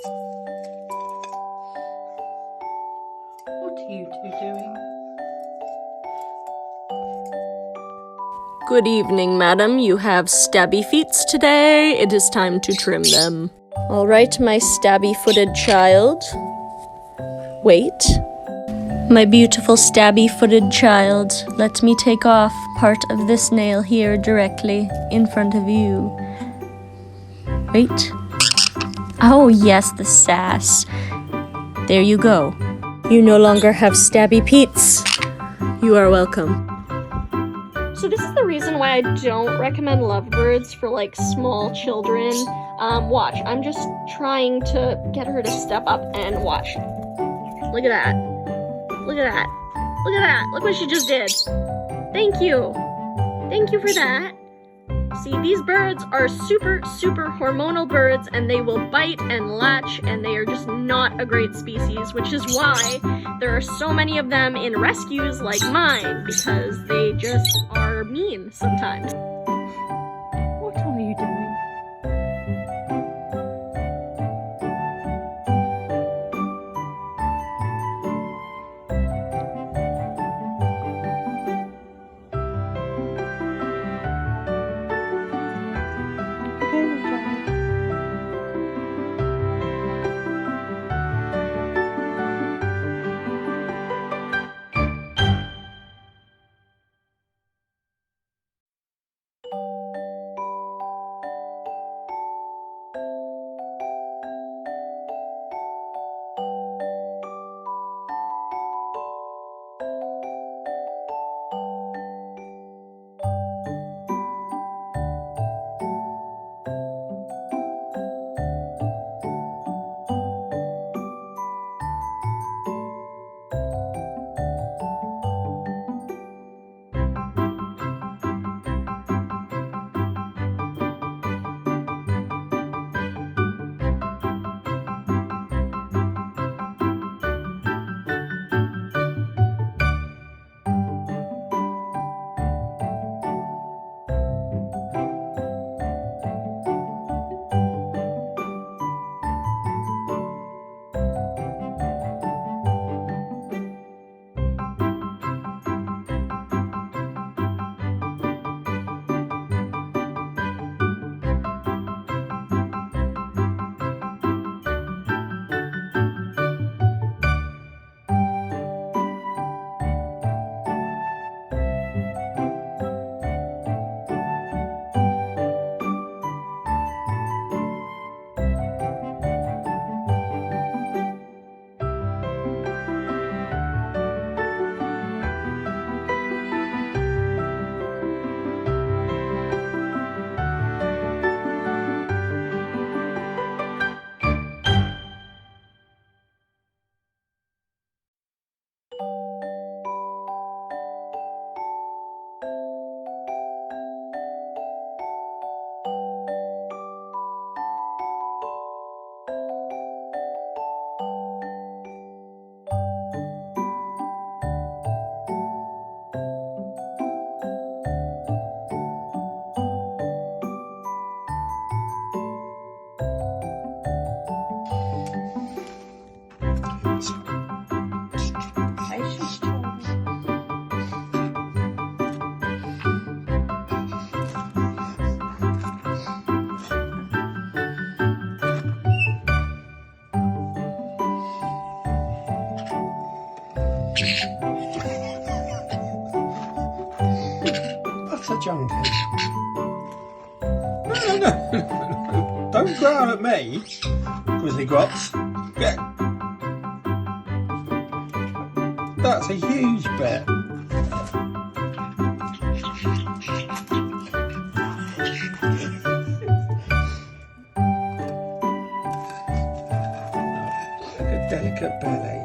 What are you two doing? Good evening, madam. You have stabby feet today. It is time to trim them. All right, my stabby-footed child. Wait. My beautiful stabby-footed child, let me take off part of this nail here directly in front of you. Wait. Oh, yes, the sass. There you go. You no longer have stabby peats. You are welcome. So this is the reason why I don't recommend lovebirds for like small children. Watch, I'm just trying to get her to step up and watch. Look at that. Look at that. Look at that. Look what she just did. Thank you. Thank you for that. See, these birds are super hormonal birds, and they will bite and latch, and they are just not a great species, which is why there are so many of them in rescues like mine, because they just are mean sometimes. What are you doing? That's a junkie. No. Don't growl at me, Grizzly Grops. Yeah. That's a huge bit. Look at delicate belly.